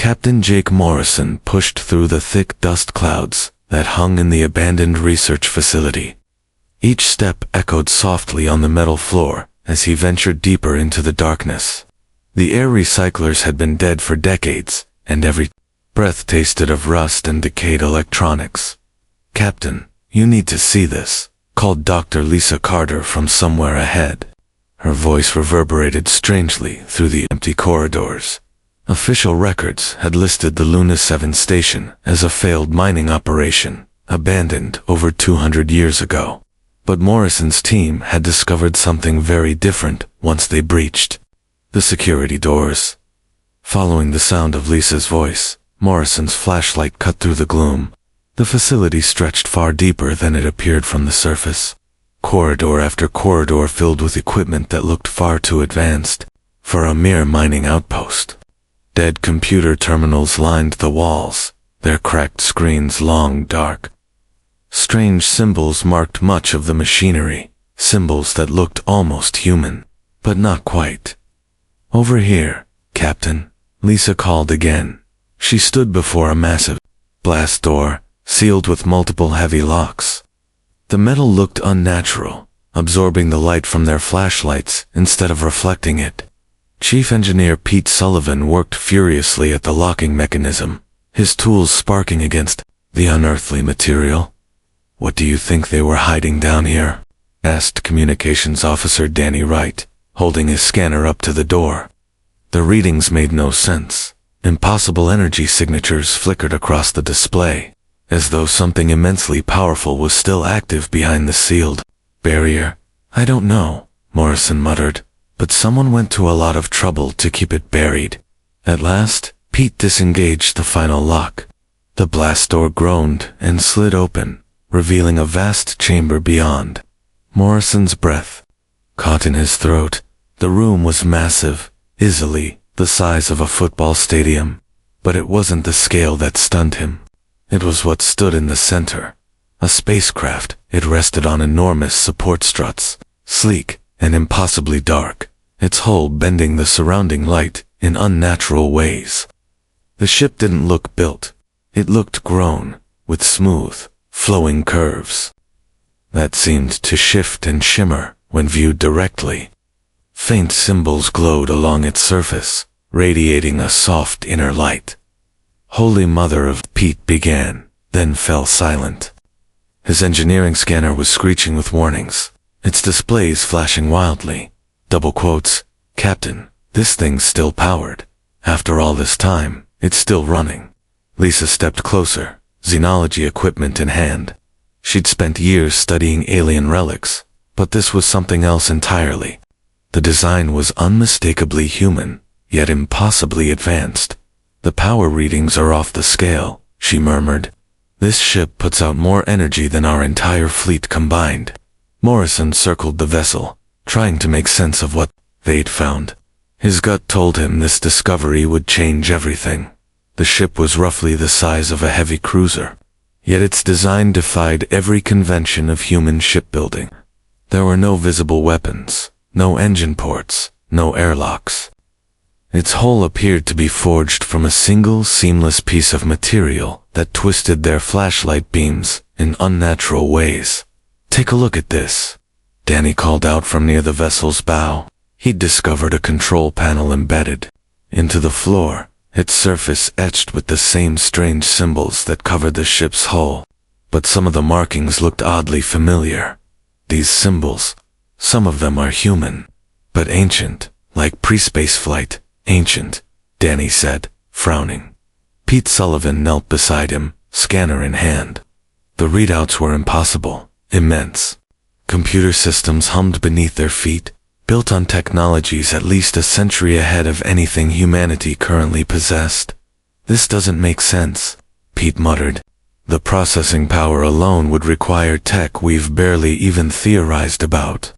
Captain Jake Morrison pushed through the thick dust clouds that hung in the abandoned research facility. Each step echoed softly on the metal floor as he ventured deeper into the darkness. The air recyclers had been dead for decades, and every breath tasted of rust and decayed electronics. "Captain, you need to see this," called Dr. Lisa Carter from somewhere ahead. Her voice reverberated strangely through the empty corridors. Official records had listed the Luna 7 station as a failed mining operation, abandoned over 200 years ago. But Morrison's team had discovered something very different once they breached the security doors. Following the sound of Lisa's voice, Morrison's flashlight cut through the gloom. The facility stretched far deeper than it appeared from the surface. Corridor after corridor filled with equipment that looked far too advanced for a mere mining outpost. Dead computer terminals lined the walls, their cracked screens long dark. Strange symbols marked much of the machinery, symbols that looked almost human, but not quite. "Over here, Captain," Lisa called again. She stood before a massive blast door, sealed with multiple heavy locks. The metal looked unnatural, absorbing the light from their flashlights instead of reflecting it. Chief Engineer Pete Sullivan worked furiously at the locking mechanism, his tools sparking against the unearthly material. "What do you think they were hiding down here?" asked Communications Officer Danny Wright, holding his scanner up to the door. The readings made no sense. Impossible energy signatures flickered across the display, as though something immensely powerful was still active behind the sealed barrier. "I don't know," Morrison muttered, "but someone went to a lot of trouble to keep it buried." At last, Pete disengaged the final lock. The blast door groaned and slid open, revealing a vast chamber beyond. Morrison's breath caught in his throat. The room was massive, easily the size of a football stadium, but it wasn't the scale that stunned him. It was what stood in the center. A spacecraft. It rested on enormous support struts, sleek and impossibly dark, its hull bending the surrounding light in unnatural ways. The ship didn't look built. It looked grown, with smooth, flowing curves that seemed to shift and shimmer when viewed directly. Faint symbols glowed along its surface, radiating a soft inner light. "Holy Mother of," Pete began, then fell silent. His engineering scanner was screeching with warnings, its displays flashing wildly. Double quotes, "Captain, this thing's still powered. After all this time, it's still running." Lisa stepped closer, xenology equipment in hand. She'd spent years studying alien relics, but this was something else entirely. The design was unmistakably human, yet impossibly advanced. "The power readings are off the scale," she murmured. "This ship puts out more energy than our entire fleet combined." Morrison circled the vessel, trying to make sense of what they'd found. His gut told him this discovery would change everything. The ship was roughly the size of a heavy cruiser, yet its design defied every convention of human shipbuilding. There were no visible weapons, no engine ports, no airlocks. Its hull appeared to be forged from a single seamless piece of material that twisted their flashlight beams in unnatural ways. "Take a look at this," Danny called out from near the vessel's bow. He'd discovered a control panel embedded into the floor, its surface etched with the same strange symbols that covered the ship's hull. But some of the markings looked oddly familiar. These symbols, some of them are human, but ancient, like pre-space flight. "Ancient," Danny said, frowning. Pete Sullivan knelt beside him, scanner in hand. The readouts were impossible, immense. Computer systems hummed beneath their feet, built on technologies at least a century ahead of anything humanity currently possessed. "This doesn't make sense," Pete muttered. "The processing power alone would require tech we've barely even theorized about."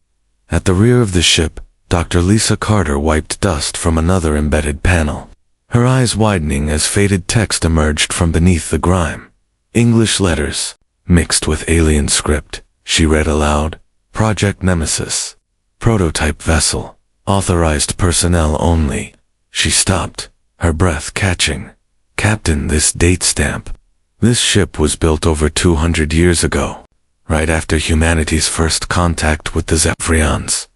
At the rear of the ship, Dr. Lisa Carter wiped dust from another embedded panel, her eyes widening as faded text emerged from beneath the grime. English letters, mixed with alien script, she read aloud. "Project Nemesis. Prototype vessel. Authorized personnel only." She stopped, her breath catching. Captain, this date stamp. This ship was built over 200 years ago, right after humanity's first contact with the Zephyrians.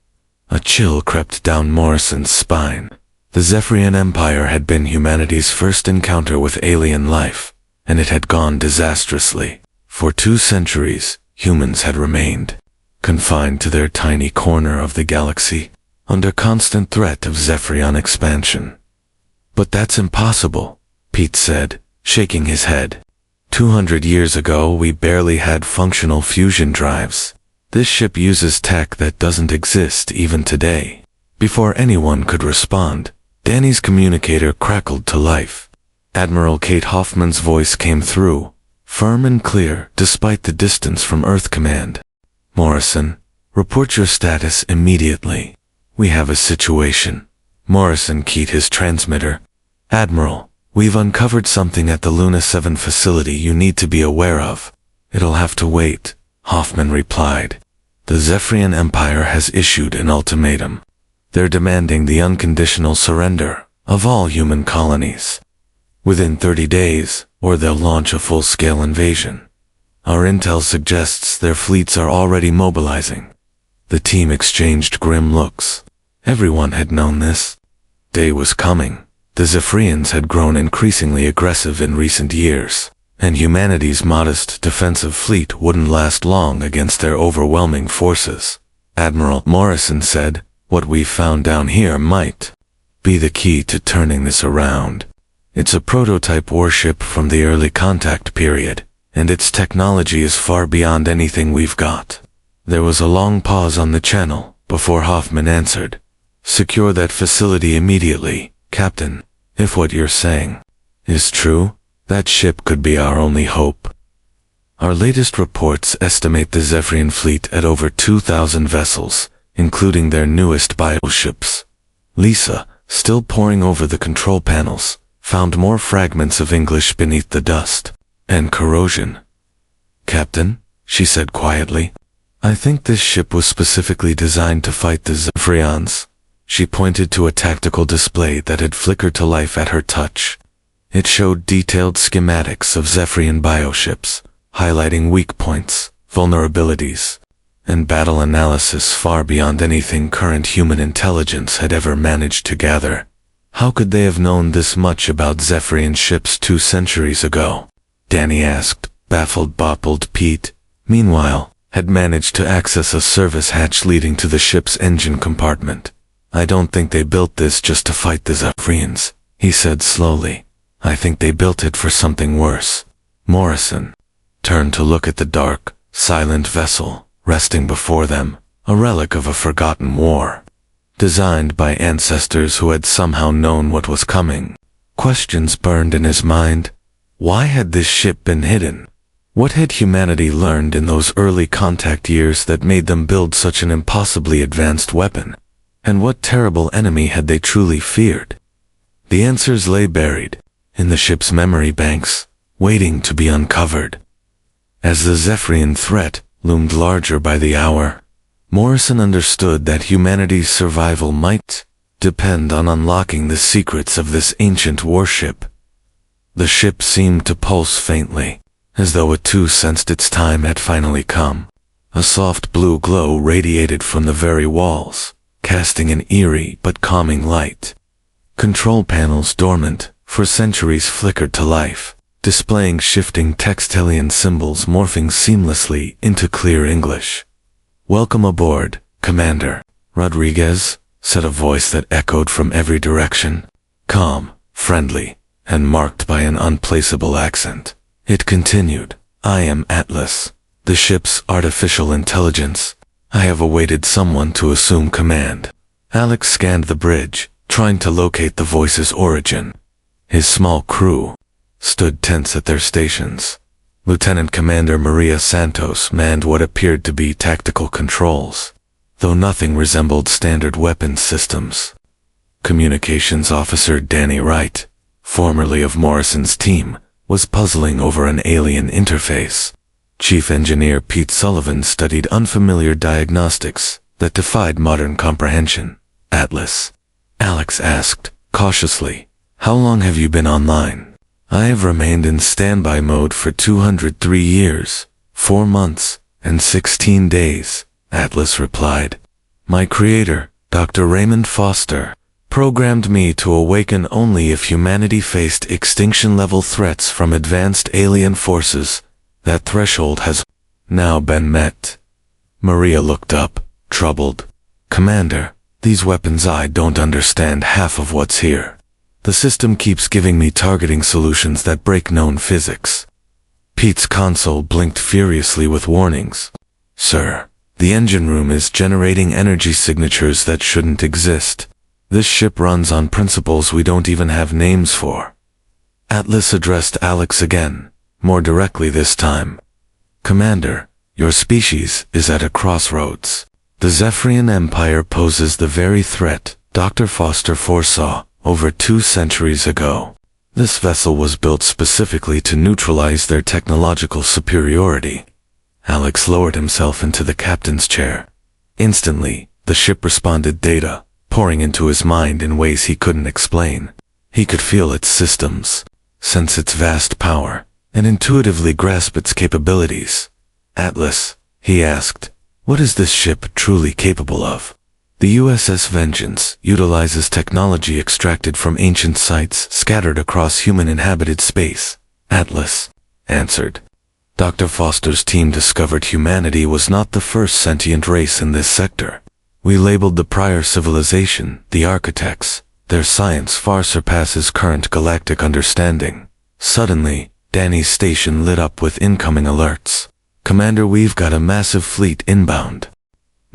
A chill crept down Morrison's spine. The Zephyrian Empire had been humanity's first encounter with alien life, and it had gone disastrously. For 2 centuries, humans had remained confined to their tiny corner of the galaxy, under constant threat of Zephyrian expansion. But that's impossible, Pete said, shaking his head. 200 years ago, we barely had functional fusion drives. This ship uses tech that doesn't exist even today. Before anyone could respond, Danny's communicator crackled to life. Admiral Kate Hoffman's voice came through, firm and clear despite the distance from Earth Command. Morrison, report your status immediately. We have a situation. Morrison keyed his transmitter. Admiral, we've uncovered something at the Luna 7 facility you need to be aware of. It'll have to wait, Hoffman replied. The Zephyrian Empire has issued an ultimatum. They're demanding the unconditional surrender of all human colonies within 30 days, or they'll launch a full-scale invasion. Our intel suggests their fleets are already mobilizing. The team exchanged grim looks. Everyone had known this. Day was coming. The Zephyrians had grown increasingly aggressive in recent years, and humanity's modest defensive fleet wouldn't last long against their overwhelming forces. Admiral Morrison said, what we've found down here might be the key to turning this around. It's a prototype warship from the early contact period, and its technology is far beyond anything we've got. There was a long pause on the channel before Hoffman answered. Secure that facility immediately, Captain. If what you're saying is true, that ship could be our only hope. Our latest reports estimate the Zephyrian fleet at over 2,000 vessels, including their newest bioships. Lisa, still poring over the control panels, found more fragments of English beneath the dust and corrosion. Captain, she said quietly, I think this ship was specifically designed to fight the Zephyrians. She pointed to a tactical display that had flickered to life at her touch. It showed detailed schematics of Zephyrian bioships, highlighting weak points, vulnerabilities, and battle analysis far beyond anything current human intelligence had ever managed to gather. How could they have known this much about Zephyrian ships 2 centuries ago? Danny asked, baffled. Boppled Pete, meanwhile, had managed to access a service hatch leading to the ship's engine compartment. I don't think they built this just to fight the Zephyrians, he said slowly. I think they built it for something worse. Morrison turned to look at the dark, silent vessel resting before them, a relic of a forgotten war, designed by ancestors who had somehow known what was coming. Questions burned in his mind. Why had this ship been hidden? What had humanity learned in those early contact years that made them build such an impossibly advanced weapon? And what terrible enemy had they truly feared? The answers lay buried in the ship's memory banks, waiting to be uncovered. As the Zephyrian threat loomed larger by the hour, Morrison understood that humanity's survival might depend on unlocking the secrets of this ancient warship. The ship seemed to pulse faintly, as though it too sensed its time had finally come. A soft blue glow radiated from the very walls, casting an eerie but calming light. Control panels dormant for centuries flickered to life, displaying shifting textilian symbols morphing seamlessly into clear English. Welcome aboard, Commander Rodriguez, said a voice that echoed from every direction. Calm, friendly, and marked by an unplaceable accent. It continued, I am Atlas, the ship's artificial intelligence. I have awaited someone to assume command. Alex scanned the bridge, trying to locate the voice's origin. His small crew stood tense at their stations. Lieutenant Commander Maria Santos manned what appeared to be tactical controls, though nothing resembled standard weapons systems. Communications Officer Danny Wright, formerly of Morrison's team, was puzzling over an alien interface. Chief Engineer Pete Sullivan studied unfamiliar diagnostics that defied modern comprehension. Atlas, Alex asked, cautiously, how long have you been online? I have remained in standby mode for 203 years, 4 months, and 16 days, Atlas replied. My creator, Dr. Raymond Foster, programmed me to awaken only if humanity faced extinction-level threats from advanced alien forces. That threshold has now been met. Maria looked up, troubled. Commander, these weapons, I don't understand half of what's here. The system keeps giving me targeting solutions that break known physics. Pete's console blinked furiously with warnings. Sir, the engine room is generating energy signatures that shouldn't exist. This ship runs on principles we don't even have names for. Atlas addressed Alex again, more directly this time. Commander, your species is at a crossroads. The Zephyrian Empire poses the very threat Dr. Foster foresaw over 2 centuries ago. This vessel was built specifically to neutralize their technological superiority. Alex lowered himself into the captain's chair. Instantly, the ship responded data, pouring into his mind in ways he couldn't explain. He could feel its systems, sense its vast power, and intuitively grasp its capabilities. Atlas, he asked, what is this ship truly capable of? The USS Vengeance utilizes technology extracted from ancient sites scattered across human-inhabited space, Atlas answered. Dr. Foster's team discovered humanity was not the first sentient race in this sector. We labeled the prior civilization the Architects. Their science far surpasses current galactic understanding. Suddenly, Danny's station lit up with incoming alerts. Commander, we've got a massive fleet inbound.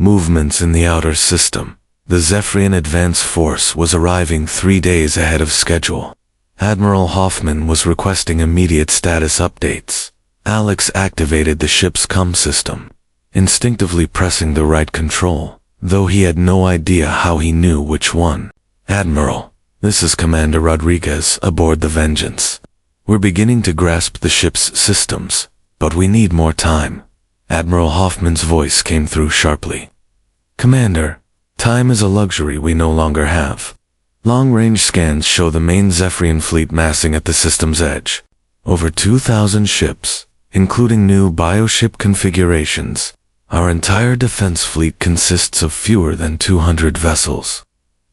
Movements in the outer system. The Zephyrian Advance Force was arriving 3 days ahead of schedule. Admiral Hoffman was requesting immediate status updates. Alex activated the ship's comm system, instinctively pressing the right control, though he had no idea how he knew which one. Admiral, this is Commander Rodriguez aboard the Vengeance. We're beginning to grasp the ship's systems, but we need more time. Admiral Hoffman's voice came through sharply. Commander, time is a luxury we no longer have. Long-range scans show the main Zephyrian fleet massing at the system's edge. Over 2,000 ships, including new bioship configurations. Our entire defense fleet consists of fewer than 200 vessels.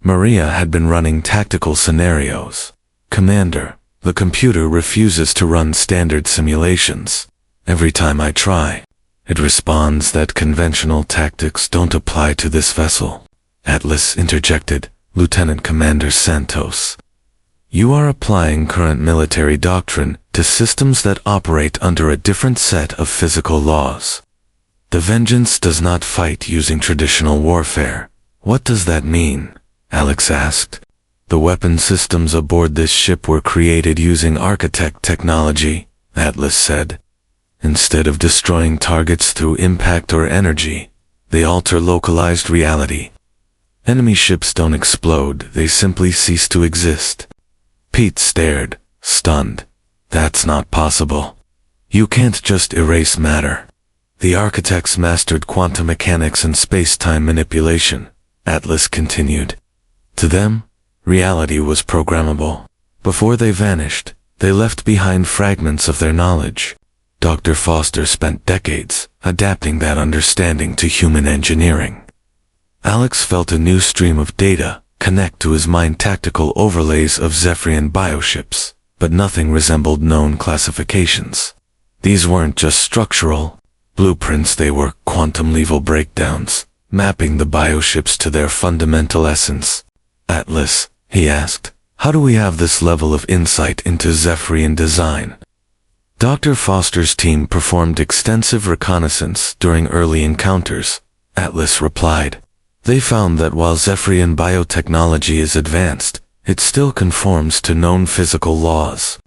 Maria had been running tactical scenarios. Commander, the computer refuses to run standard simulations. Every time I try, it responds that conventional tactics don't apply to this vessel. Atlas interjected, Lieutenant Commander Santos. You are applying current military doctrine to systems that operate under a different set of physical laws. The Vengeance does not fight using traditional warfare. What does that mean? Alex asked. The weapon systems aboard this ship were created using Architect technology, Atlas said. Instead of destroying targets through impact or energy, they alter localized reality. Enemy ships don't explode, they simply cease to exist. Pete stared, stunned. That's not possible. You can't just erase matter. The Architects mastered quantum mechanics and space-time manipulation, Atlas continued. To them, reality was programmable. Before they vanished, they left behind fragments of their knowledge. Dr. Foster spent decades adapting that understanding to human engineering. Alex felt a new stream of data connect to his mind, tactical overlays of Zephyrian bioships, but nothing resembled known classifications. These weren't just structural blueprints, they were quantum-level breakdowns, mapping the bioships to their fundamental essence. Atlas, he asked, how do we have this level of insight into Zephyrian design? Dr. Foster's team performed extensive reconnaissance during early encounters, Atlas replied. They found that while Zephyrian biotechnology is advanced, it still conforms to known physical laws.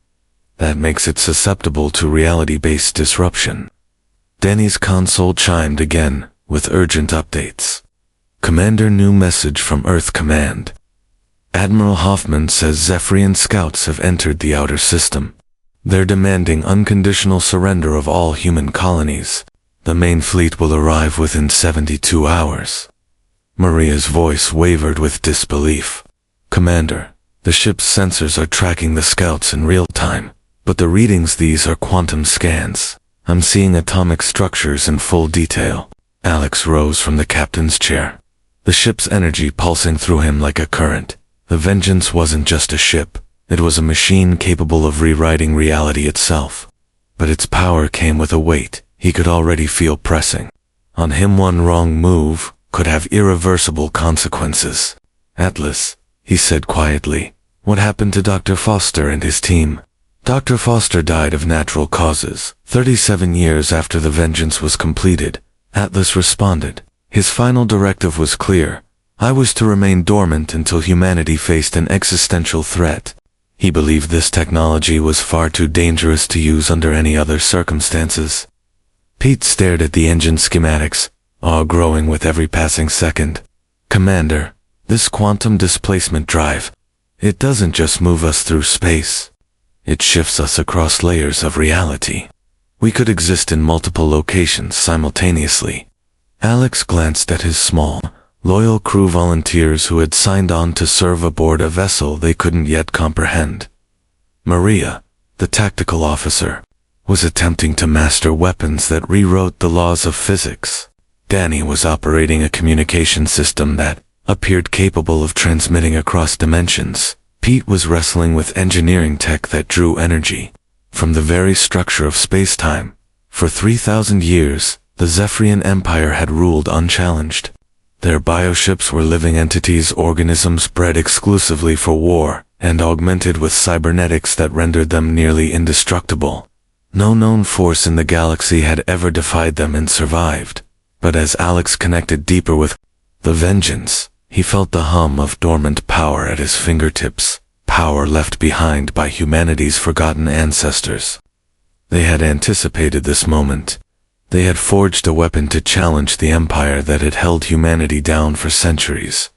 That makes it susceptible to reality-based disruption. Danny's console chimed again, with urgent updates. Commander, new message from Earth Command. Admiral Hoffman says Zephyrian scouts have entered the outer system. They're demanding unconditional surrender of all human colonies. The main fleet will arrive within 72 hours. Maria's voice wavered with disbelief. Commander, the ship's sensors are tracking the scouts in real time. But the readings, these are quantum scans. I'm seeing atomic structures in full detail. Alex rose from the captain's chair, the ship's energy pulsing through him like a current. The Vengeance wasn't just a ship. It was a machine capable of rewriting reality itself. But its power came with a weight he could already feel pressing on him. One wrong move could have irreversible consequences. Atlas, he said quietly, what happened to Dr. Foster and his team? Dr. Foster died of natural causes, 37 years after the Vengeance was completed, Atlas responded. His final directive was clear. I was to remain dormant until humanity faced an existential threat. He believed this technology was far too dangerous to use under any other circumstances. Pete stared at the engine schematics, awe growing with every passing second. Commander, this quantum displacement drive, it doesn't just move us through space. It shifts us across layers of reality. We could exist in multiple locations simultaneously. Alex glanced at his small, loyal crew volunteers who had signed on to serve aboard a vessel they couldn't yet comprehend. Maria, the tactical officer, was attempting to master weapons that rewrote the laws of physics. Danny was operating a communication system that appeared capable of transmitting across dimensions. Pete was wrestling with engineering tech that drew energy from the very structure of space-time. For 3,000 years, the Zephyrian Empire had ruled unchallenged. Their bioships were living entities, organisms bred exclusively for war, and augmented with cybernetics that rendered them nearly indestructible. No known force in the galaxy had ever defied them and survived. But as Alex connected deeper with the Vengeance, he felt the hum of dormant power at his fingertips, power left behind by humanity's forgotten ancestors. They had anticipated this moment. They had forged a weapon to challenge the empire that had held humanity down for centuries.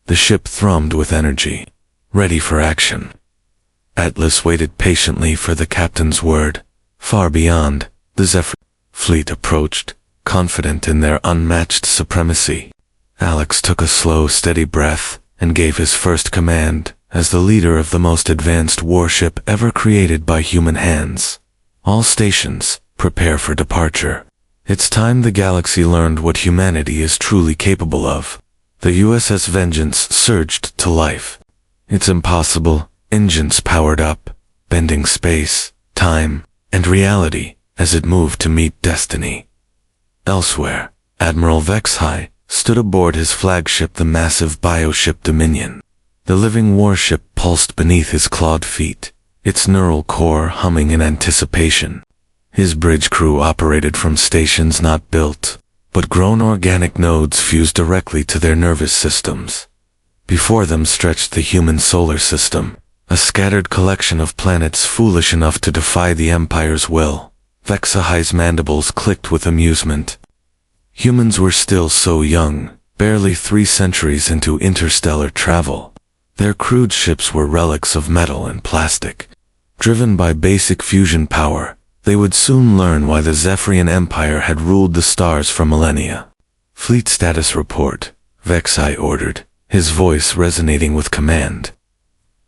The ship thrummed with energy, ready for action. Atlas waited patiently for the captain's word. Far beyond, the Zephyr fleet approached, confident in their unmatched supremacy. Alex took a slow, steady breath and gave his first command as the leader of the most advanced warship ever created by human hands. All stations, prepare for departure. It's time the galaxy learned what humanity is truly capable of. The USS Vengeance surged to life. Its impossible engines powered up, bending space, time, and reality as it moved to meet destiny. Elsewhere, Admiral Vexhai stood aboard his flagship, the massive bioship Dominion. The living warship pulsed beneath his clawed feet, its neural core humming in anticipation. His bridge crew operated from stations not built, but grown organic nodes fused directly to their nervous systems. Before them stretched the human solar system, a scattered collection of planets foolish enough to defy the Empire's will. Vexahai's mandibles clicked with amusement. Humans were still so young, barely 3 centuries into interstellar travel. Their crude ships were relics of metal and plastic. Driven by basic fusion power, they would soon learn why the Zephyrian Empire had ruled the stars for millennia. Fleet status report, Vexai ordered, his voice resonating with command.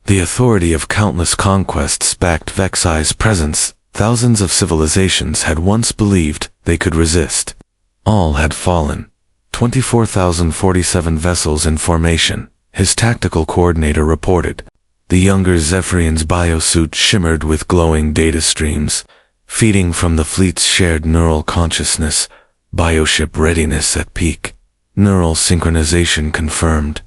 The authority of countless conquests backed Vexai's presence. Thousands of civilizations had once believed they could resist. All had fallen. 24,047 vessels in formation, his tactical coordinator reported. The younger Zephyrian's biosuit shimmered with glowing data streams, feeding from the fleet's shared neural consciousness. Bioship readiness at peak. Neural synchronization confirmed.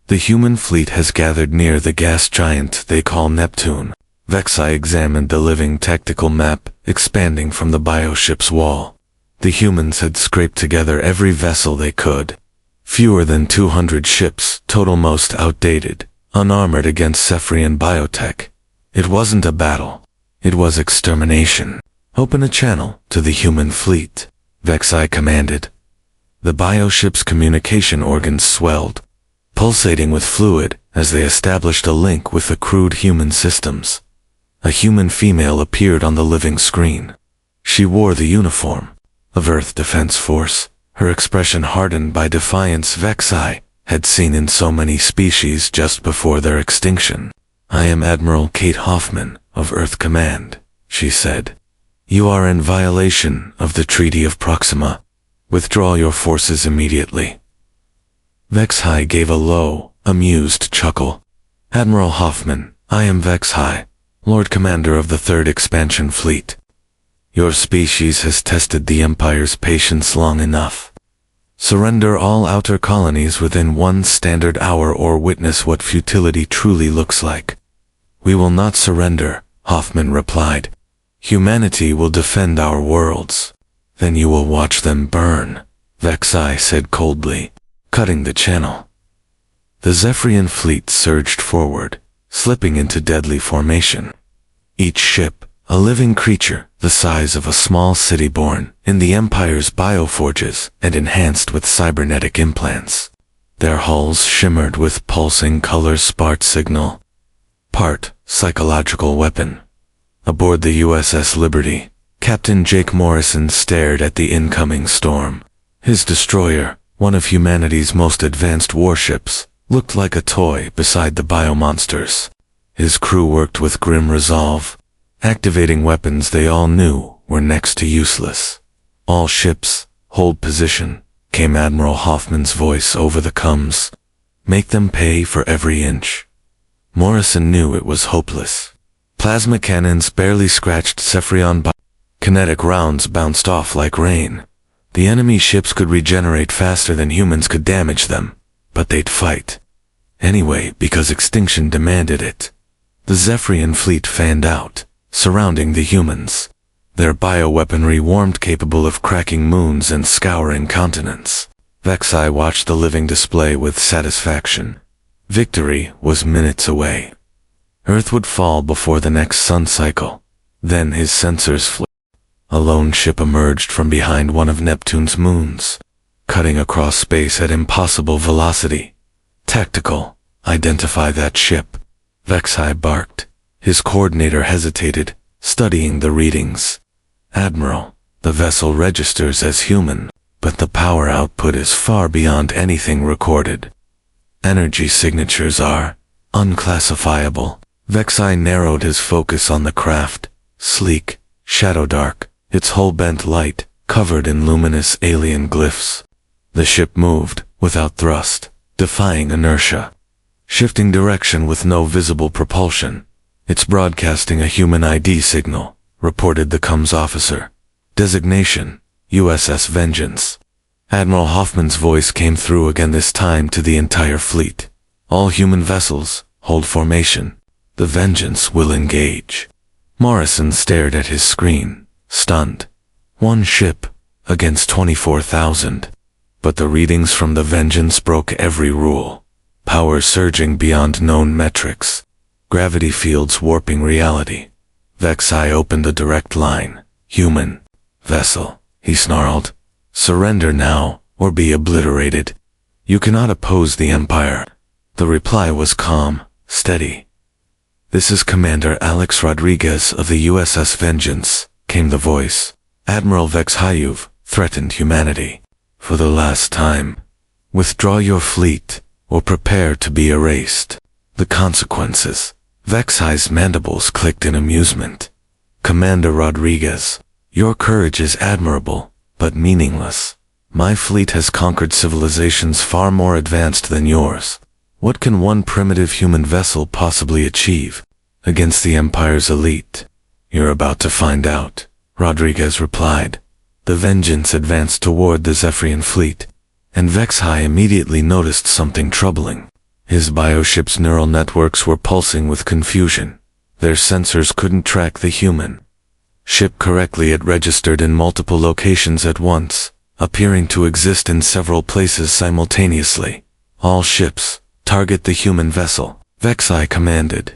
The human fleet has gathered near the gas giant they call Neptune. Vexai examined the living tactical map, expanding from the bioship's wall. The humans had scraped together every vessel they could. Fewer than 200 ships, total, most outdated, unarmored against Zephyrian biotech. It wasn't a battle. It was extermination. Open a channel to the human fleet, Vexai commanded. The bioship's communication organs swelled, pulsating with fluid as they established a link with the crude human systems. A human female appeared on the living screen. She wore the uniform of Earth Defense Force, her expression hardened by defiance Vexai had seen in so many species just before their extinction. I am Admiral Kate Hoffman of Earth Command, she said. You are in violation of the Treaty of Proxima. Withdraw your forces immediately. Vex-High gave a low, amused chuckle. Admiral Hoffman, I am Vex-High, Lord Commander of the 3rd Expansion Fleet. Your species has tested the Empire's patience long enough. Surrender all outer colonies within 1 standard hour or witness what futility truly looks like. We will not surrender, Hoffman replied. Humanity will defend our worlds. Then you will watch them burn, Vex-High said coldly, cutting the channel. The Zephyrian fleet surged forward, slipping into deadly formation. Each ship, a living creature the size of a small city born in the Empire's bioforges and enhanced with cybernetic implants. Their hulls shimmered with pulsing color spark signal. Part psychological weapon. Aboard the USS Liberty, Captain Jake Morrison stared at the incoming storm. His destroyer, one of humanity's most advanced warships, looked like a toy beside the biomonsters. His crew worked with grim resolve, activating weapons they all knew were next to useless. All ships, hold position, came Admiral Hoffman's voice over the comms. Make them pay for every inch. Morrison knew it was hopeless. Plasma cannons barely scratched Zephyrian. Kinetic rounds bounced off like rain. The enemy ships could regenerate faster than humans could damage them, but they'd fight. Anyway, because extinction demanded it. The Zephyrian fleet fanned out, surrounding the humans. Their bioweaponry warmed capable of cracking moons and scouring continents. Vex-High watched the living display with satisfaction. Victory was minutes away. Earth would fall before the next sun cycle. Then his sensors flipped. A lone ship emerged from behind one of Neptune's moons, cutting across space at impossible velocity. Tactical, identify that ship. Vex-High barked. His coordinator hesitated, studying the readings. Admiral, the vessel registers as human, but the power output is far beyond anything recorded. Energy signatures are unclassifiable. Vex-High narrowed his focus on the craft, sleek, shadow dark, its hull bent light, covered in luminous alien glyphs. The ship moved, without thrust, defying inertia, shifting direction with no visible propulsion. It's broadcasting a human ID signal, reported the comms officer. Designation, USS Vengeance. Admiral Hoffman's voice came through again, this time to the entire fleet. All human vessels, hold formation. The Vengeance will engage. Morrison stared at his screen, stunned. 1 ship, against 24,000. But the readings from the Vengeance broke every rule. Power surging beyond known metrics. Gravity fields warping reality. Vex-High opened a direct line. Human. Vessel, he snarled. Surrender now, or be obliterated. You cannot oppose the Empire. The reply was calm, steady. This is Commander Alex Rodriguez of the USS Vengeance, came the voice. Admiral Vex-High, you've threatened humanity. For the last time. Withdraw your fleet, or prepare to be erased. The consequences. Vex-High's mandibles clicked in amusement. Commander Rodriguez, your courage is admirable, but meaningless. My fleet has conquered civilizations far more advanced than yours. What can one primitive human vessel possibly achieve against the Empire's elite? You're about to find out, Rodriguez replied. The Vengeance advanced toward the Zephyrian fleet, and Vex-High immediately noticed something troubling. His bioship's neural networks were pulsing with confusion. Their sensors couldn't track the human ship correctly. It registered in multiple locations at once, appearing to exist in several places simultaneously. All ships, target the human vessel, Vex-High commanded.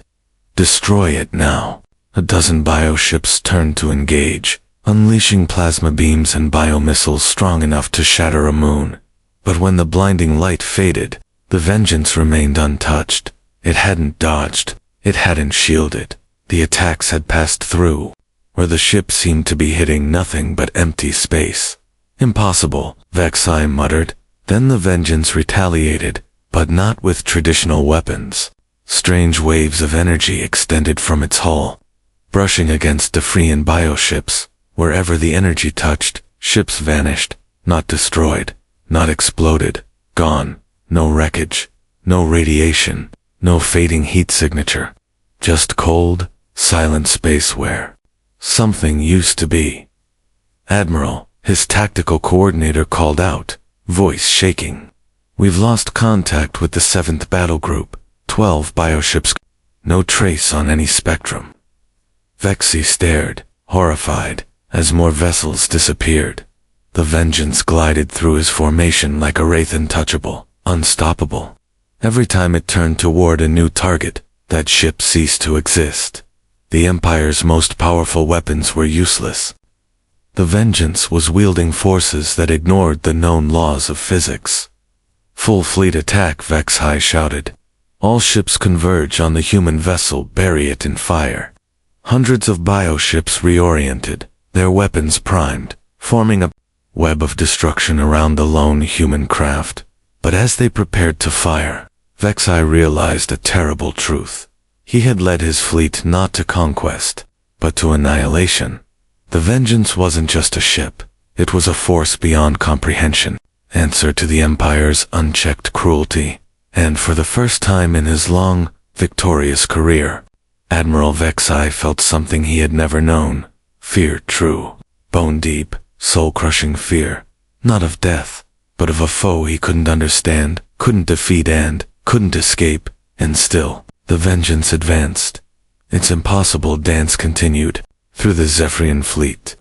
Destroy it now. A dozen bioships turned to engage, unleashing plasma beams and biomissiles strong enough to shatter a moon. But when the blinding light faded, the Vengeance remained untouched. It hadn't dodged. It hadn't shielded. The attacks had passed through, where the ship seemed to be hitting nothing but empty space. Impossible, Vex-High muttered. Then the Vengeance retaliated, but not with traditional weapons. Strange waves of energy extended from its hull. brushing against Defrean bioships. Wherever the energy touched, ships vanished, not destroyed, not exploded, gone, no wreckage, no radiation, no fading heat signature, just cold, silent space where something used to be. Admiral, his tactical coordinator called out, voice shaking. We've lost contact with the 7th Battle Group, 12 bioships, no trace on any spectrum. Vexi stared, horrified, as more vessels disappeared. The Vengeance glided through his formation like a wraith, untouchable, unstoppable. Every time it turned toward a new target, that ship ceased to exist. The Empire's most powerful weapons were useless. The Vengeance was wielding forces that ignored the known laws of physics. Full fleet attack, Vexi shouted. All ships converge on the human vessel, bury it in fire. Hundreds of bioships reoriented, their weapons primed, forming a web of destruction around the lone human craft. But as they prepared to fire, Vexi realized a terrible truth. He had led his fleet not to conquest, but to annihilation. The Vengeance wasn't just a ship, it was a force beyond comprehension, answer to the Empire's unchecked cruelty. And for the first time in his long, victorious career, Admiral Vexi felt something he had never known. Fear, true, bone-deep, soul-crushing fear, not of death, but of a foe he couldn't understand, couldn't defeat and couldn't escape. And still, the Vengeance advanced. Its impossible dance continued, through the Zephyrian fleet,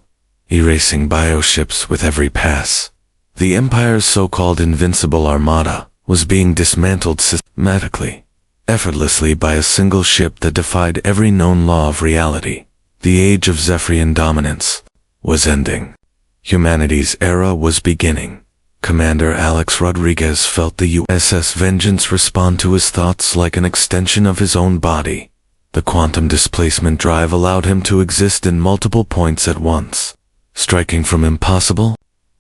erasing bioships with every pass. The Empire's so-called invincible armada was being dismantled systematically, effortlessly by a single ship that defied every known law of reality. The age of Zephyrian dominance was ending. Humanity's era was beginning. Commander Alex Rodriguez felt the USS Vengeance respond to his thoughts like an extension of his own body. The quantum displacement drive allowed him to exist in multiple points at once, striking from impossible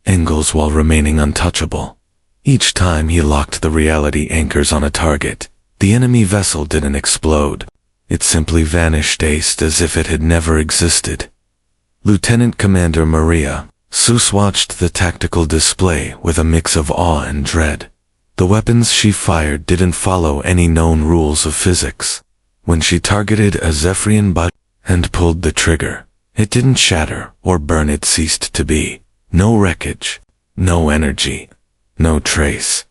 angles while remaining untouchable. Each time he locked the reality anchors on a target, the enemy vessel didn't explode. It simply vanished, aced as if it had never existed. Lieutenant Commander Maria Seuss watched the tactical display with a mix of awe and dread. The weapons she fired didn't follow any known rules of physics. When she targeted a Zephyrian body and pulled the trigger, it didn't shatter or burn, it ceased to be. No wreckage, no energy, no trace.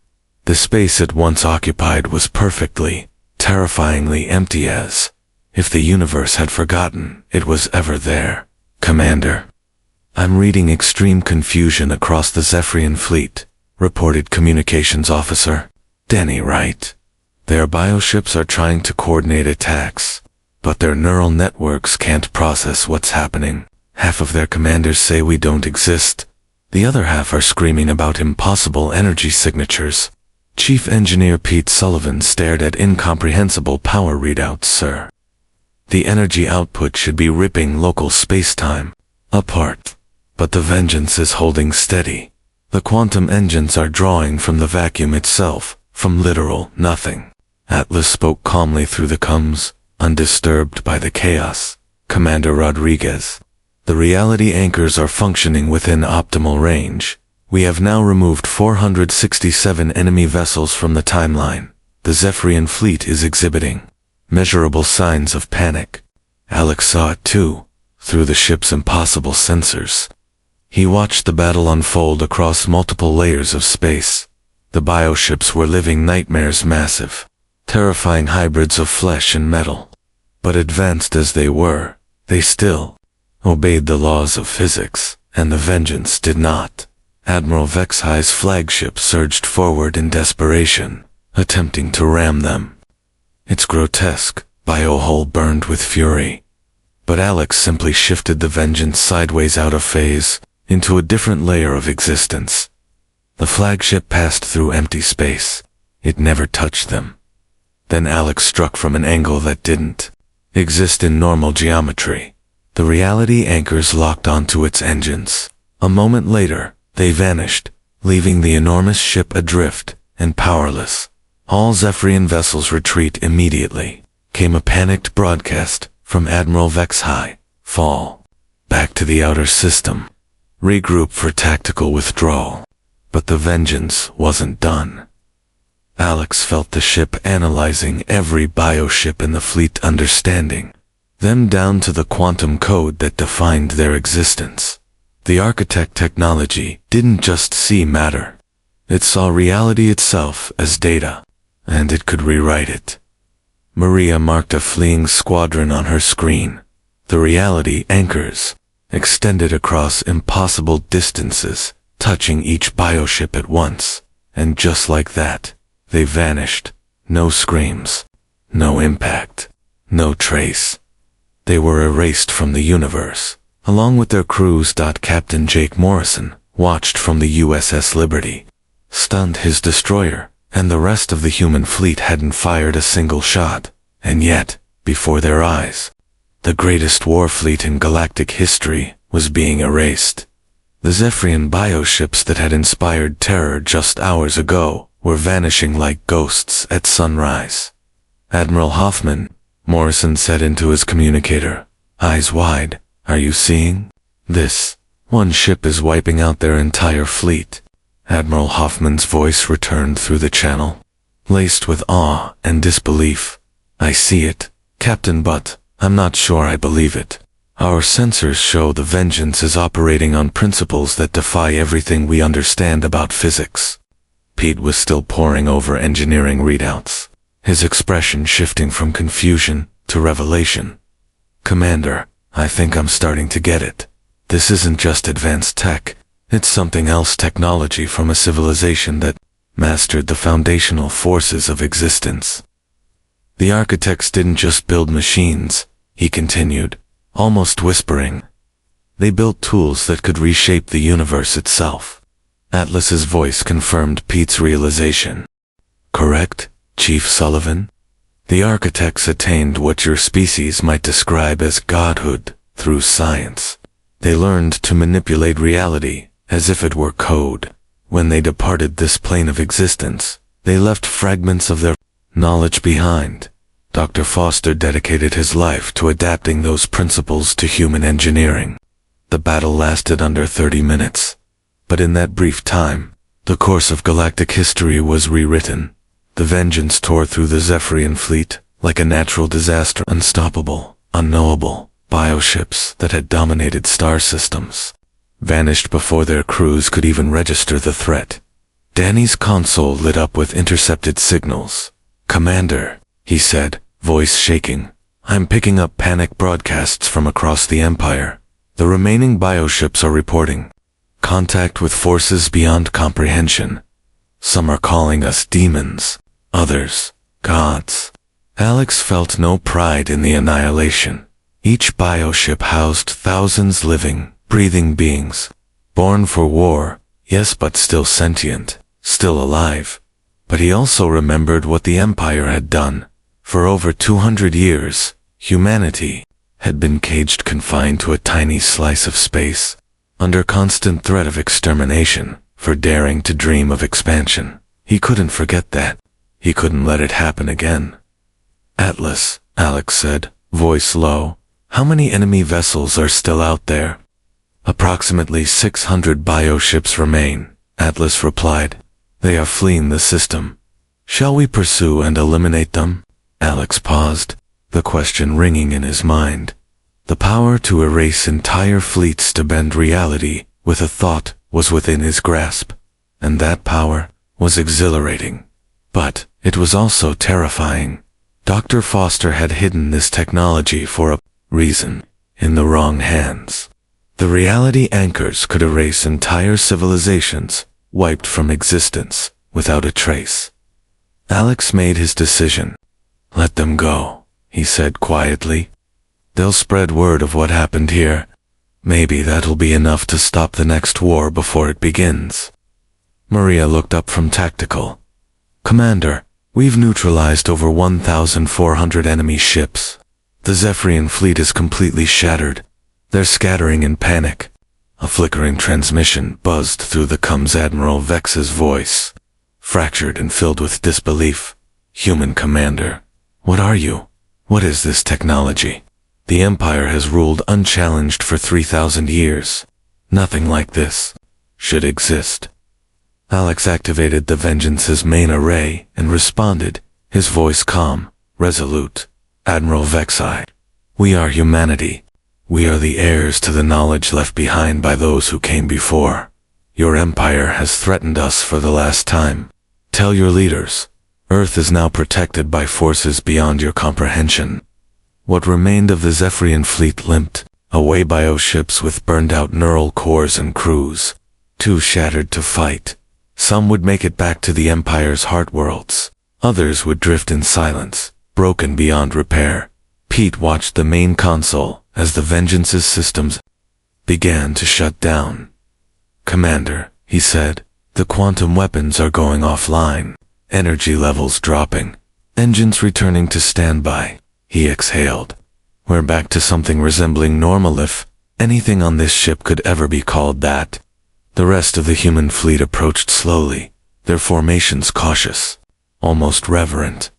The space it once occupied was perfectly, terrifyingly empty, as if the universe had forgotten it was ever there. Commander, I'm reading extreme confusion across the Zephyrian fleet, reported Communications Officer Danny Wright. Their bioships are trying to coordinate attacks, but their neural networks can't process what's happening. Half of their commanders say we don't exist. The other half are screaming about impossible energy signatures. Chief Engineer Pete Sullivan stared at incomprehensible power readouts. Sir, the energy output should be ripping local space-time apart, but the Vengeance is holding steady. The quantum engines are drawing from the vacuum itself, from literal nothing. Atlas spoke calmly through the comms, undisturbed by the chaos. Commander Rodriguez, the reality anchors are functioning within optimal range. We have now removed 467 enemy vessels from the timeline. The Zephyrian fleet is exhibiting measurable signs of panic. Alex saw it too, through the ship's impossible sensors. He watched the battle unfold across multiple layers of space. The bioships were living nightmares, massive, terrifying hybrids of flesh and metal. But advanced as they were, they still obeyed the laws of physics, and the Vengeance did not. Admiral Vexi's flagship surged forward in desperation, attempting to ram them. Its grotesque biohull burned with fury. But Alex simply shifted the Vengeance sideways out of phase, into a different layer of existence. The flagship passed through empty space. It never touched them. Then Alex struck from an angle that didn't exist in normal geometry. The reality anchors locked onto its engines. A moment later, they vanished, leaving the enormous ship adrift and powerless. All Zephyrian vessels retreat immediately, came a panicked broadcast from Admiral Vex high, fall, back to the outer system, regroup for tactical withdrawal. But the vengeance wasn't done. Alex felt the ship analyzing every bioship in the fleet, understanding them down to the quantum code that defined their existence. The architect technology didn't just see matter. It saw reality itself as data, and it could rewrite it. Maria marked a fleeing squadron on her screen. The reality anchors extended across impossible distances, touching each bioship at once, and just like that, they vanished. No screams, no impact, no trace. They were erased from the universe, along with their crews. Captain Jake Morrison watched from the USS Liberty, stunned. His destroyer and the rest of the human fleet hadn't fired a single shot, and yet, before their eyes, the greatest war fleet in galactic history was being erased. The Zephyrian bioships that had inspired terror just hours ago were vanishing like ghosts at sunrise. Admiral Hoffman, Morrison said into his communicator, eyes wide, are you seeing? This one ship is wiping out their entire fleet. Admiral Hoffman's voice returned through the channel, laced with awe and disbelief. I see it, Captain, but I'm not sure I believe it. Our sensors show the vengeance is operating on principles that defy everything we understand about physics. Pete was still poring over engineering readouts, his expression shifting from confusion to revelation. Commander, I think I'm starting to get it. This isn't just advanced tech, it's something else, technology from a civilization that mastered the foundational forces of existence. The architects didn't just build machines, he continued, almost whispering. They built tools that could reshape the universe itself. Atlas's voice confirmed Pete's realization. Correct, Chief Sullivan? The architects attained what your species might describe as godhood through science. They learned to manipulate reality as if it were code. When they departed this plane of existence, they left fragments of their knowledge behind. Dr. Foster dedicated his life to adapting those principles to human engineering. The battle lasted under 30 minutes. But in that brief time, the course of galactic history was rewritten. The vengeance tore through the Zephyrian fleet like a natural disaster. Unstoppable, unknowable bioships that had dominated star systems vanished before their crews could even register the threat. Danny's console lit up with intercepted signals. Commander, he said, voice shaking, I'm picking up panic broadcasts from across the Empire. The remaining bioships are reporting contact with forces beyond comprehension. Some are calling us demons, others, gods. Alex felt no pride in the annihilation. Each bioship housed thousands living, breathing beings, born for war, yes, but still sentient, still alive. But he also remembered what the Empire had done. For over 200 years, humanity had been caged, confined to a tiny slice of space, under constant threat of extermination, for daring to dream of expansion. He couldn't forget that. He couldn't let it happen again. Atlas, Alex said, voice low, how many enemy vessels are still out there? Approximately 600 bioships remain, Atlas replied. They are fleeing the system. Shall we pursue and eliminate them? Alex paused, the question ringing in his mind. The power to erase entire fleets, to bend reality with a thought, was within his grasp, and that power was exhilarating. But it was also terrifying. Dr. Foster had hidden this technology for a reason, in the wrong hands. The reality anchors could erase entire civilizations, wiped from existence, without a trace. Alex made his decision. Let them go, he said quietly. They'll spread word of what happened here. Maybe that'll be enough to stop the next war before it begins. Maria looked up from tactical. Commander, we've neutralized over 1,400 enemy ships. The Zephyrian fleet is completely shattered. They're scattering in panic. A flickering transmission buzzed through the comms. Admiral Vex's voice, fractured and filled with disbelief. Human commander, what are you? What is this technology? The Empire has ruled unchallenged for 3,000 years. Nothing like this should exist. Alex activated the Vengeance's main array and responded, his voice calm, resolute. Admiral Vexi, we are humanity. We are the heirs to the knowledge left behind by those who came before. Your empire has threatened us for the last time. Tell your leaders, Earth is now protected by forces beyond your comprehension. What remained of the Zephyrian fleet limped away bioships with burned-out neural cores and crews, too shattered to fight. Some would make it back to the Empire's heart worlds. Others would drift in silence, broken beyond repair. Pete watched the main console as the Vengeance's systems began to shut down. Commander, he said, the quantum weapons are going offline. Energy levels dropping. Engines returning to standby. He exhaled. We're back to something resembling normal, if anything on this ship could ever be called that. The rest of the human fleet approached slowly, their formations cautious, almost reverent.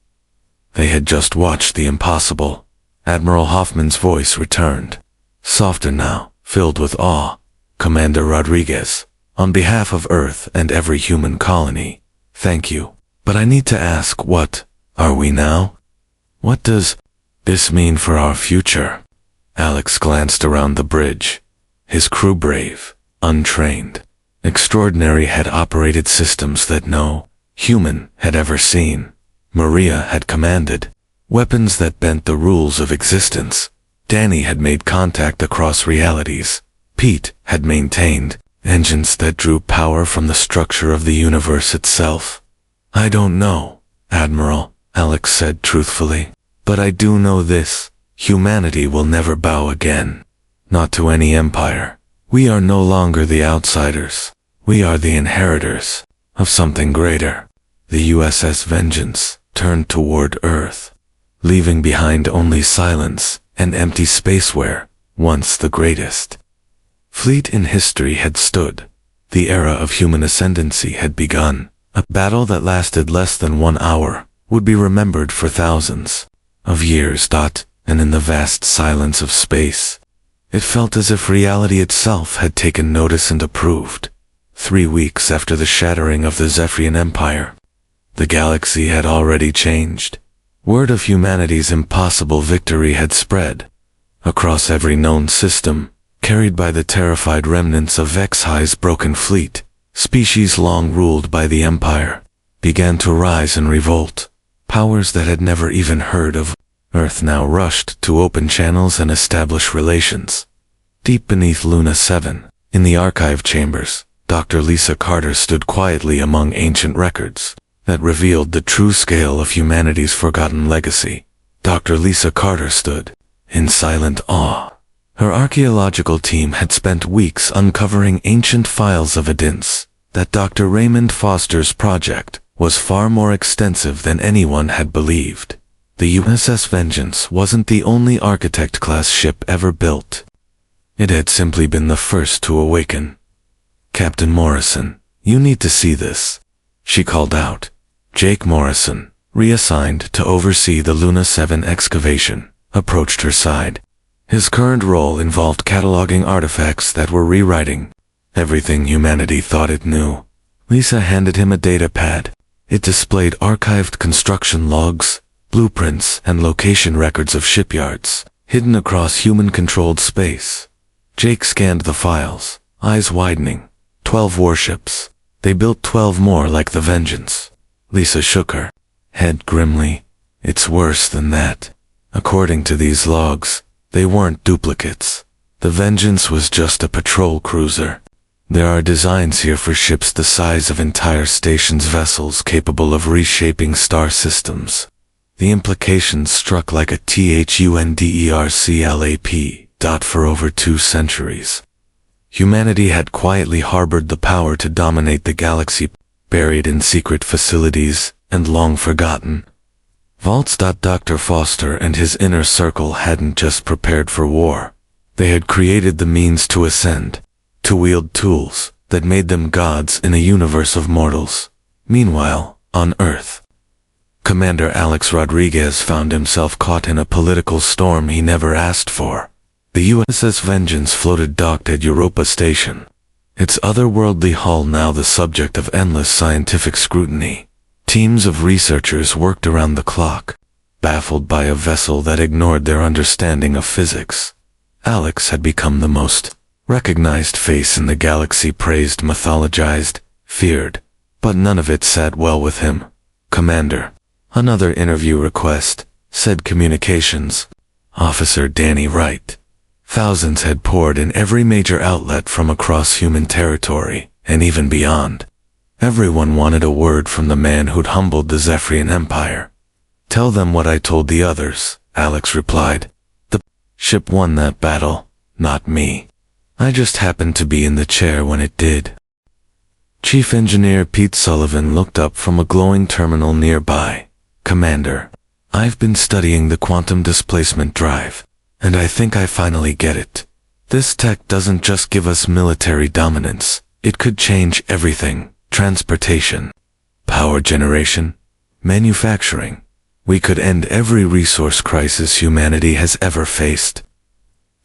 They had just watched the impossible. Admiral Hoffman's voice returned, softer now, filled with awe. Commander Rodriguez, on behalf of Earth and every human colony, thank you. But I need to ask, what are we now? What does this mean for our future? Alex glanced around the bridge. His crew brave, untrained, extraordinary, had operated systems that no human had ever seen. Maria had commanded weapons that bent the rules of existence. Danny had made contact across realities. Pete had maintained engines that drew power from the structure of the universe itself. I don't know, Admiral, Alex said truthfully, but I do know this. Humanity will never bow again. Not to any empire. We are no longer the outsiders. We are the inheritors of something greater. The USS Vengeance turned toward Earth, leaving behind only silence and empty spaceware, once the greatest fleet in history had stood. The era of human ascendancy had begun. A battle that lasted less than 1 hour would be remembered for thousands of years. And in the vast silence of space, it felt as if reality itself had taken notice and approved. 3 weeks after the shattering of the Zephyrian Empire, the galaxy had already changed. Word of humanity's impossible victory had spread across every known system, carried by the terrified remnants of Vexi's broken fleet. Species long ruled by the Empire began to rise in revolt. Powers that had never even heard of Earth now rushed to open channels and establish relations. Deep beneath Luna 7, in the archive chambers, Dr. Lisa Carter stood quietly among ancient records that revealed the true scale of humanity's forgotten legacy. Dr. Lisa Carter stood in silent awe. Her archaeological team had spent weeks uncovering ancient files, evidence that Dr. Raymond Foster's project was far more extensive than anyone had believed. The USS Vengeance wasn't the only Architect-class ship ever built. It had simply been the first to awaken. Captain Morrison, you need to see this, she called out. Jake Morrison, reassigned to oversee the Luna 7 excavation, approached her side. His current role involved cataloging artifacts that were rewriting everything humanity thought it knew. Lisa handed him a data pad. It displayed archived construction logs, blueprints, and location records of shipyards, hidden across human-controlled space. Jake scanned the files, eyes widening. 12 warships. They built 12 more like the Vengeance. Lisa shook her head grimly. It's worse than that. According to these logs, they weren't duplicates. The Vengeance was just a patrol cruiser. There are designs here for ships the size of entire stations, vessels capable of reshaping star systems. The implications struck like a thunderclap. For over 2 centuries, humanity had quietly harbored the power to dominate the galaxy, buried in secret facilities and long forgotten vaults. Dr. Foster and his inner circle hadn't just prepared for war. They had created the means to ascend, to wield tools that made them gods in a universe of mortals. Meanwhile, on Earth, Commander Alex Rodriguez found himself caught in a political storm he never asked for. The USS Vengeance floated docked at Europa Station, its otherworldly hull now the subject of endless scientific scrutiny. Teams of researchers worked around the clock, baffled by a vessel that ignored their understanding of physics. Alex had become the most recognized face in the galaxy, praised, mythologized, feared, but none of it sat well with him. "Commander, another interview request," said Communications Officer Danny Wright. Thousands had poured in every major outlet from across human territory, and even beyond. Everyone wanted a word from the man who'd humbled the Zephyrian Empire. "Tell them what I told the others," Alex replied. "The ship won that battle, not me. I just happened to be in the chair when it did." Chief Engineer Pete Sullivan looked up from a glowing terminal nearby. "Commander, I've been studying the quantum displacement drive, and I think I finally get it. This tech doesn't just give us military dominance, it could change everything: transportation, power generation, manufacturing. We could end every resource crisis humanity has ever faced."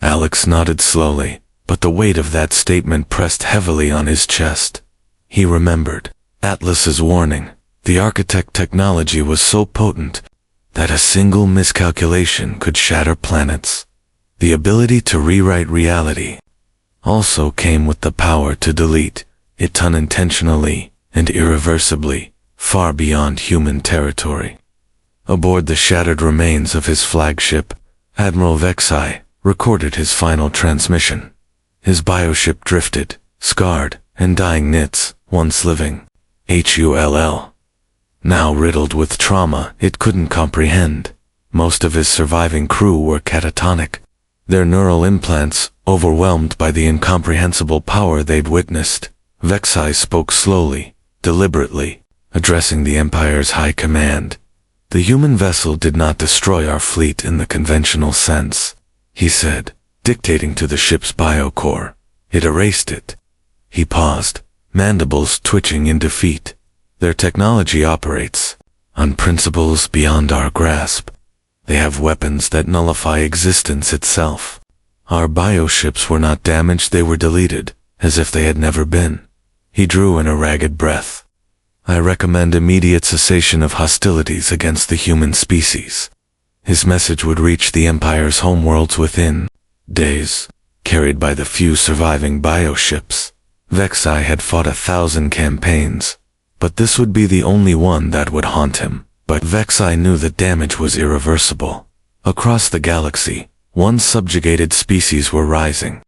Alex nodded slowly, but the weight of that statement pressed heavily on his chest. He remembered Atlas's warning. The architect technology was so potent that a single miscalculation could shatter planets. The ability to rewrite reality also came with the power to delete it unintentionally and irreversibly, far beyond human territory. Aboard the shattered remains of his flagship, Admiral Vexai recorded his final transmission. His bioship drifted, scarred and dying nits, once living, HULL, now riddled with trauma it couldn't comprehend. Most of his surviving crew were catatonic, their neural implants overwhelmed by the incomprehensible power they'd witnessed. Vexai spoke slowly, deliberately, addressing the Empire's high command. "The human vessel did not destroy our fleet in the conventional sense," he said, dictating to the ship's biocore. "It erased it." He paused, mandibles twitching in defeat. "Their technology operates on principles beyond our grasp. They have weapons that nullify existence itself. Our bioships were not damaged, they were deleted, as if they had never been." He drew in a ragged breath. "I recommend immediate cessation of hostilities against the human species." His message would reach the Empire's homeworlds within days, carried by the few surviving bioships. Vexai had fought 1,000 campaigns, but this would be the only one that would haunt him. But Vexai knew the damage was irreversible. Across the galaxy, once subjugated species were rising.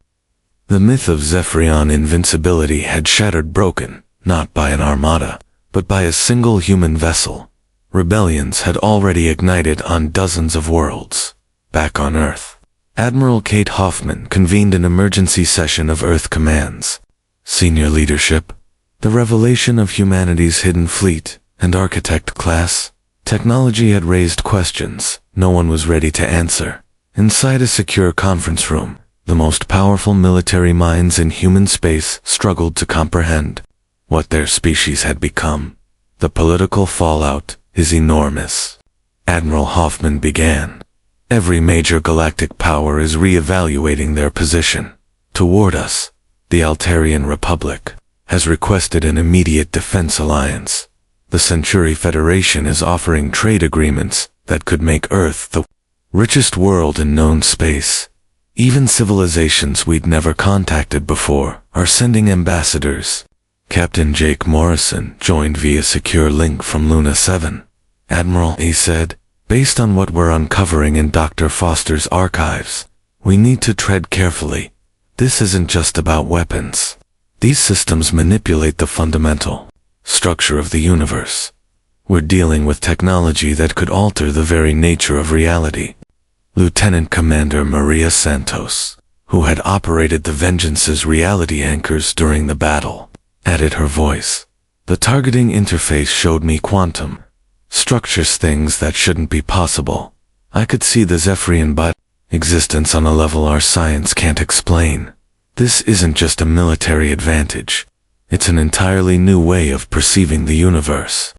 The myth of Zephyrian invincibility had shattered, broken, not by an armada, but by a single human vessel. Rebellions had already ignited on dozens of worlds. Back on Earth, Admiral Kate Hoffman convened an emergency session of Earth commands. Senior leadership, the revelation of humanity's hidden fleet and architect class. Technology had raised questions no one was ready to answer. Inside a secure conference room, the most powerful military minds in human space struggled to comprehend what their species had become. The political fallout is enormous. Admiral Hoffman began. Every major galactic power is re-evaluating their position. Toward us, the Altarian Republic has requested an immediate defense alliance. The Century Federation is offering trade agreements that could make Earth the richest world in known space. Even civilizations we'd never contacted before are sending ambassadors. Captain Jake Morrison joined via secure link from Luna 7. "Admiral," he said, "based on what we're uncovering in Dr. Foster's archives, we need to tread carefully. This isn't just about weapons. These systems manipulate the fundamental structure of the universe. We're dealing with technology that could alter the very nature of reality." Lieutenant Commander Maria Santos, who had operated the Vengeance's reality anchors during the battle, added her voice. "The targeting interface showed me quantum structures, things that shouldn't be possible. I could see the Zephyrian existence on a level our science can't explain. This isn't just a military advantage. It's an entirely new way of perceiving the universe."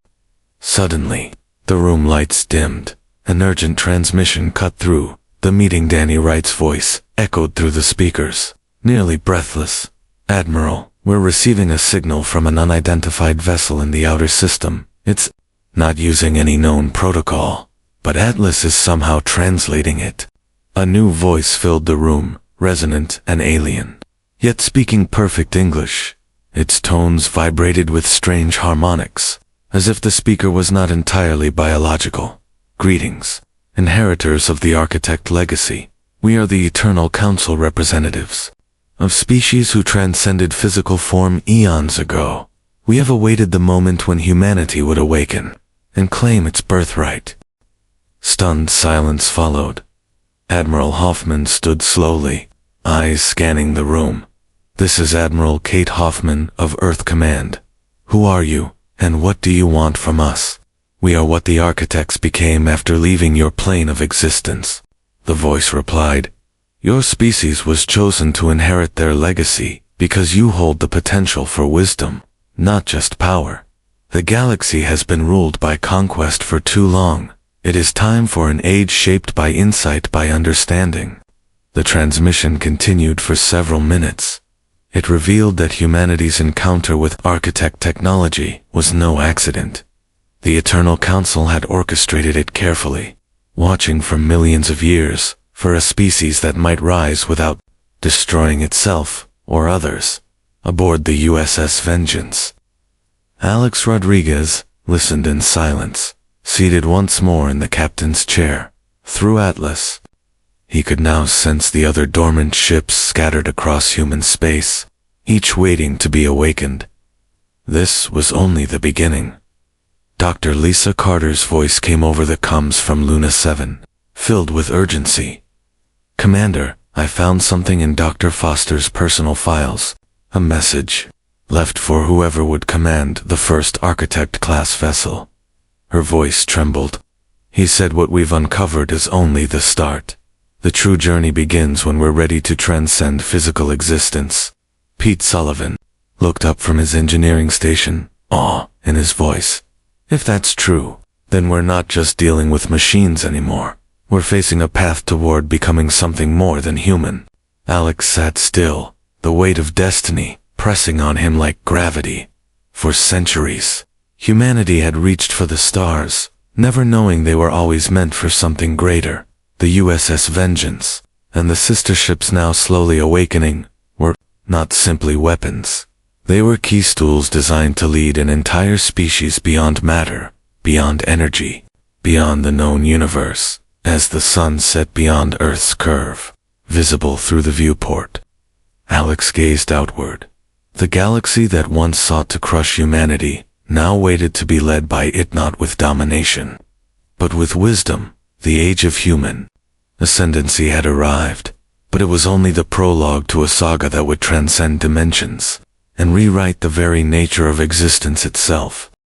Suddenly, The room lights dimmed. An urgent transmission cut through. The meeting Danny Wright's voice echoed through the speakers, nearly breathless. Admiral, we're receiving a signal from an unidentified vessel in the outer system. It's not using any known protocol, but Atlas is somehow translating it. A new voice filled the room, resonant and alien, yet speaking perfect English. Its tones vibrated with strange harmonics, as if the speaker was not entirely biological. Greetings, inheritors of the architect legacy. We are the Eternal Council representatives of species who transcended physical form eons ago. We have awaited the moment when humanity would awaken and claim its birthright. Stunned silence followed. Admiral Hoffman stood slowly, eyes scanning the room. This is Admiral Kate Hoffman of Earth Command. Who are you, and what do you want from us? We are what the architects became after leaving your plane of existence. The voice replied, your species was chosen to inherit their legacy because you hold the potential for wisdom, not just power. The galaxy has been ruled by conquest for too long. It is time for an age shaped by insight, by understanding. The transmission continued for several minutes. It revealed that humanity's encounter with architect technology was no accident. The Eternal Council had orchestrated it carefully, watching for millions of years for a species that might rise without destroying itself or others. Aboard the USS Vengeance, Alex Rodriguez listened in silence, seated once more in the captain's chair. Through Atlas, he could now sense the other dormant ships scattered across human space, each waiting to be awakened. This was only the beginning. Dr. Lisa Carter's voice came over the comms from Luna 7, filled with urgency. Commander, I found something in Dr. Foster's personal files. A message, left for whoever would command the first Architect-class vessel. Her voice trembled. He said what we've uncovered is only the start. The true journey begins when we're ready to transcend physical existence. Pete Sullivan looked up from his engineering station, awe in his voice. If that's true, then we're not just dealing with machines anymore. We're facing a path toward becoming something more than human. Alex sat still, the weight of destiny pressing on him like gravity. For centuries, humanity had reached for the stars, never knowing they were always meant for something greater. The USS Vengeance, and the sister ships now slowly awakening, were not simply weapons. They were key stools designed to lead an entire species beyond matter, beyond energy, beyond the known universe. As the sun set beyond Earth's curve, visible through the viewport, Alex gazed outward. The galaxy that once sought to crush humanity now waited to be led by it, not with domination, but with wisdom. The age of human ascendancy had arrived, but it was only the prologue to a saga that would transcend dimensions and rewrite the very nature of existence itself.